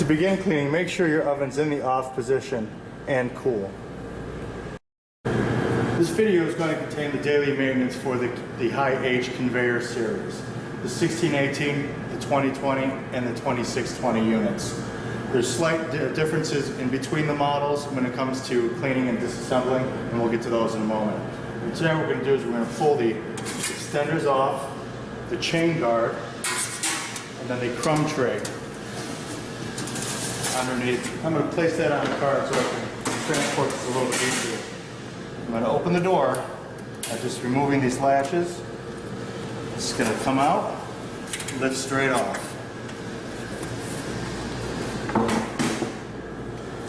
To begin cleaning, make sure your oven's in the off position and cool. This video is going to contain the daily maintenance for the high H conveyor series. The 1618, the 2020, and the 2620 units. There's slight differences in between the models when it comes to cleaning and disassembling, and we'll get to those in a moment. And today what we're going to do is we're going to pull the extenders off, the chain guard, and then the crumb tray underneath. I'm going to place that on the card so I can transport this a little bit easier. I'm going to open the door by just removing these latches. It's going to come out, lift straight off.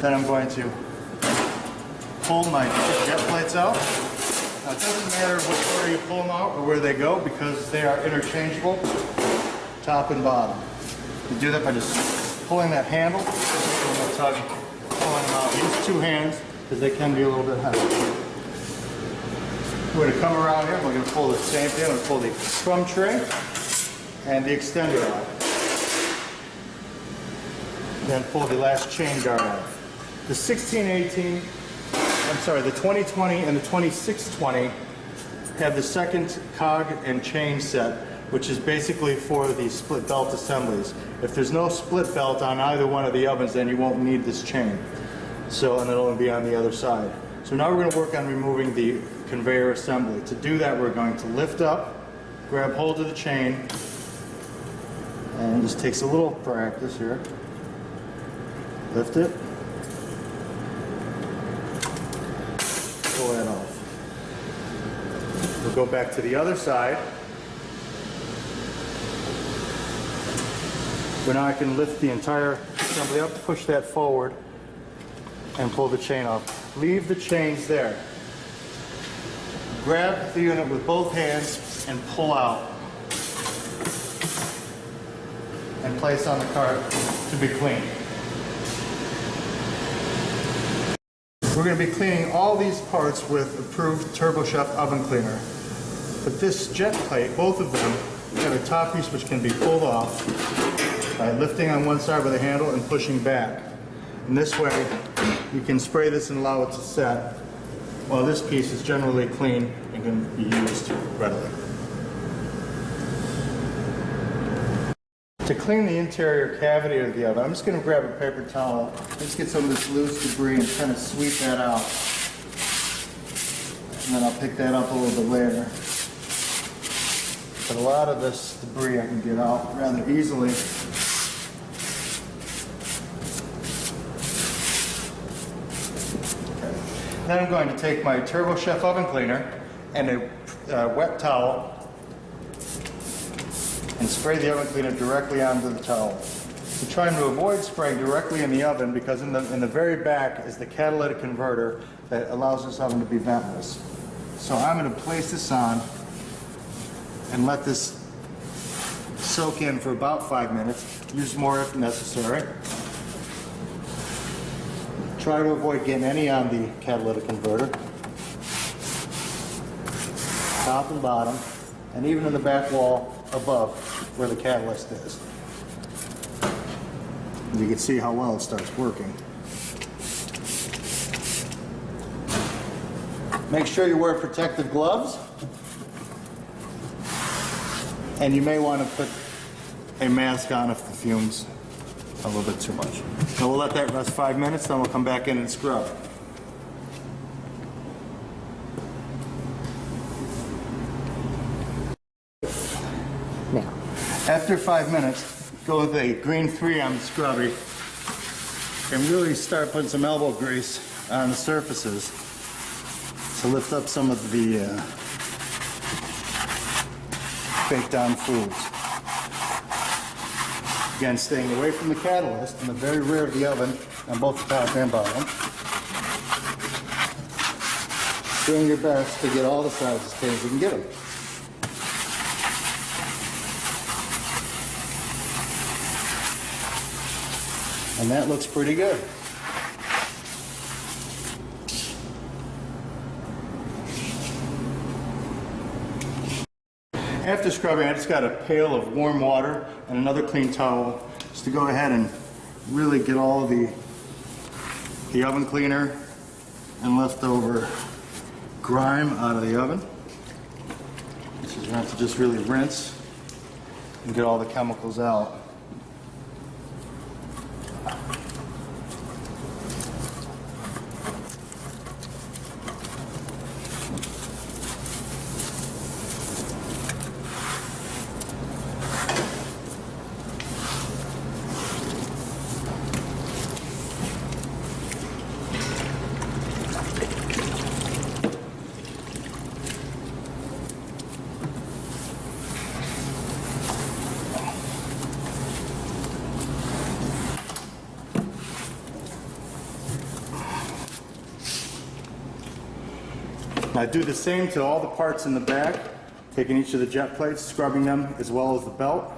Then I'm going to pull my jet plates out. Now it doesn't matter which order you pull them out or where they go because they are interchangeable, top and bottom. You do that by just pulling that handle, pulling them out. Use two hands because they can be a little bit heavy. We're going to come around here. We're going to pull the same thing. We're going to pull the crumb tray and the extender out. Then pull the last chain guard out. The 1618, the 2020 and the 2620 have the second cog and chain set, which is basically for the split belt assemblies. If there's no split belt on either one of the ovens, then you won't need this chain. So, and it'll only be on the other side. So now we're going to work on removing the conveyor assembly. To do that, we're going to lift up, grab hold of the chain, and this takes a little practice here. Lift it. Pull that off. We'll go back to the other side. But now I can lift the entire assembly up, push that forward, and pull the chain off. Leave the chains there. Grab the unit with both hands and pull out. And place on the cart to be cleaned. We're going to be cleaning all these parts with approved Turbochef oven cleaner. But this jet plate, both of them, have a top piece which can be pulled off by lifting on one side with a handle and pushing back. And this way, you can spray this and allow it to set, while this piece is generally clean and can be used readily. To clean the interior cavity of the oven, I'm just going to grab a paper towel, just get some of this loose debris and kind of sweep that out. And then I'll pick that up a little bit later. But a lot of this debris I can get out rather easily. Okay. Then I'm going to take my Turbochef oven cleaner and a wet towel and spray the oven cleaner directly onto the towel. We're trying to avoid spraying directly in the oven because in the very back is the catalytic converter that allows this oven to be ventless. So I'm going to place this on and let this soak in for about 5 minutes. Use more if necessary. Try to avoid getting any on the catalytic converter. Top and bottom, and even in the back wall above where the catalyst is. You can see how well it starts working. Make sure you wear protective gloves, and you may want to put a mask on if the fumes a little bit too much. So we'll let that rest 5 minutes, then we'll come back in and scrub. Now, after 5 minutes, go with a green 3M scrubby and really start putting some elbow grease on the surfaces to lift up some of the baked on foods. Again, staying away from the catalyst in the very rear of the oven on both the top and bottom. Doing your best to get all the sides as clean as you can get them. And that looks pretty good. After scrubbing, I just got a pail of warm water and another clean towel just to go ahead and really get all the oven cleaner and leftover grime out of the oven. So you're gonna have to just really rinse and get all the chemicals out. Now do the same to all the parts in the back, taking each of the jet plates, scrubbing them as well as the belt.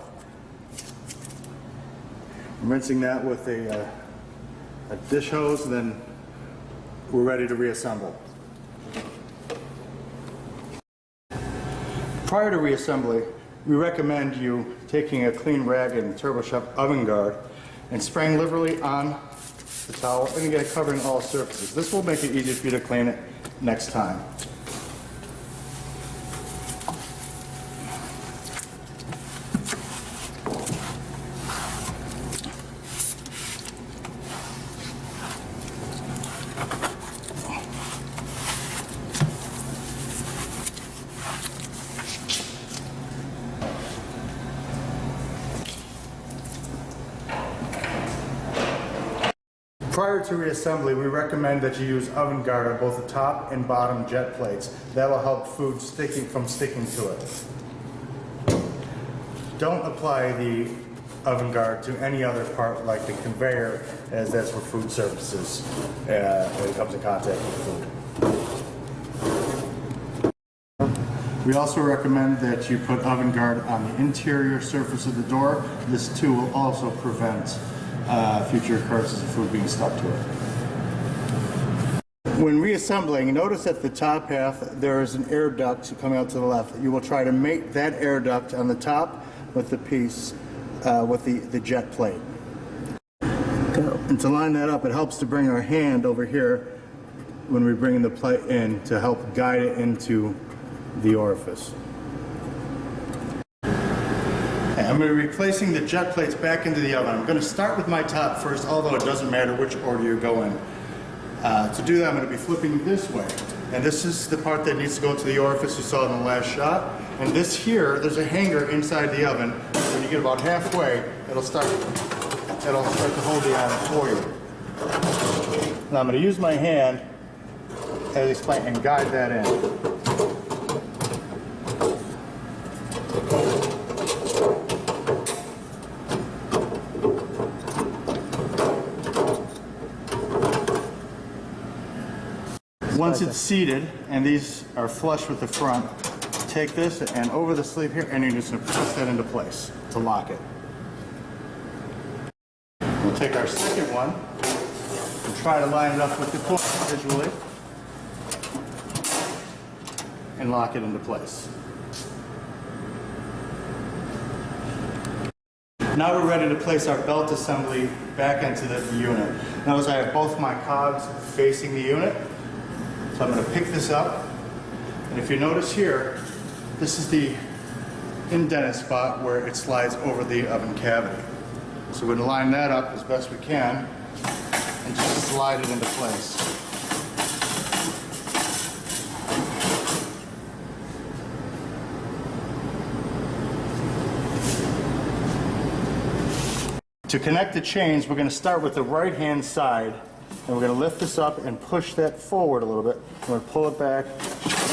I'm rinsing that with a dish hose, and then we're ready to reassemble. Prior to reassembly, we recommend you taking a clean rag and Turbochef oven guard and spraying liberally on the towel and again covering all surfaces. This will make it easier for you to clean it next time. Prior to reassembly, we recommend that you use oven guard on both the top and bottom jet plates. That will help food from sticking to it. Don't apply the oven guard to any other part like the conveyor, as that's for food surfaces when it comes in contact with food. We also recommend that you put oven guard on the interior surface of the door. This too will also prevent future occurrences of food being stuck to it. When reassembling, notice at the top half there is an air duct coming out to the left. You will try to mate that air duct on the top with the piece with the jet plate. And to line that up, it helps to bring our hand over here when we bring the plate in to help guide it into the orifice. I'm going to be replacing the jet plates back into the oven. I'm going to start with my top first, although it doesn't matter which order you go in. To do that, I'm going to be flipping this way. And this is the part that needs to go into the orifice you saw in the last shot. And this here, there's a hanger inside the oven. When you get about halfway, it'll start to hold the iron for you. Now I'm going to use my hand, as explained, and guide that in. Once it's seated, and these are flush with the front, take this and over the sleeve here, and you're just going to press that into place to lock it. We'll take our second one and try to line it up with the point visually and lock it into place. Now we're ready to place our belt assembly back into the unit. Notice I have both my cogs facing the unit. So I'm going to pick this up, and if you notice here, this is the indented spot where it slides over the oven cavity. So we're going to line that up as best we can and just slide it into place. To connect the chains, we're going to start with the right-hand side. And we're going to lift this up and push that forward a little bit. We're going to pull it back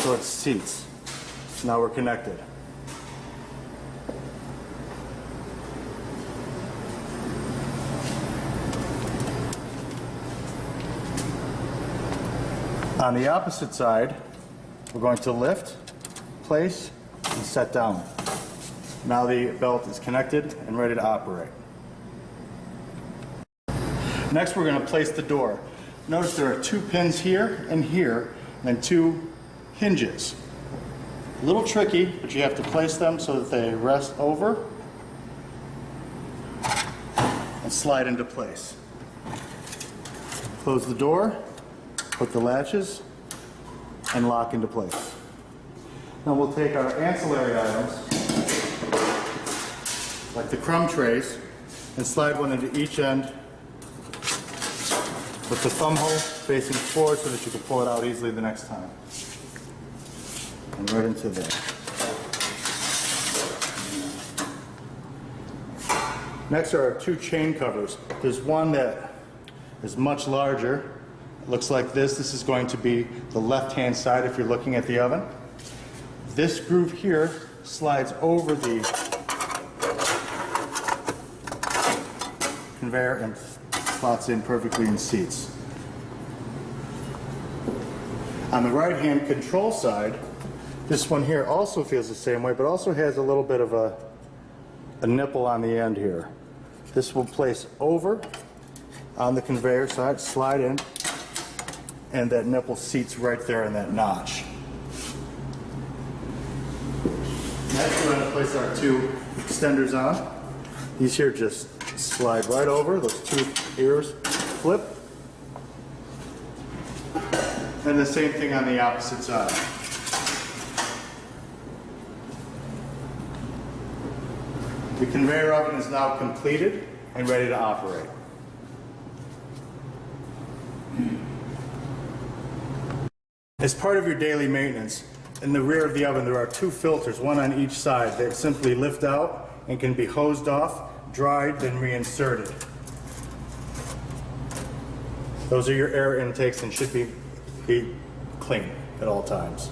so it seats. Now we're connected. On the opposite side, we're going to lift, place, and set down. Now the belt is connected and ready to operate. Next, we're going to place the door. Notice there are 2 pins here, and then 2 hinges. A little tricky, but you have to place them so that they rest over. and slide into place. Close the door, put the latches, and lock into place. Now we'll take our ancillary items, like the crumb trays, and slide one into each end with the thumb hole facing forward so that you can pull it out easily the next time. And right into there. Next are our two chain covers. There's one that is much larger. It looks like this. This is going to be the left-hand side if you're looking at the oven. This groove here slides over the conveyor and slots in perfectly in seats. On the right-hand control side, this one here also feels the same way, but also has a little bit of a nipple on the end here. This will place over on the conveyor side, slide in, and that nipple seats right there in that notch. Next, we're going to place our two extenders on. These here just slide right over. Those two ears flip. And the same thing on the opposite side. The conveyor oven is now completed and ready to operate. As part of your daily maintenance, in the rear of the oven there are two filters, one on each side, that simply lift out and can be hosed off, dried, then reinserted. Those are your air intakes and should be clean at all times.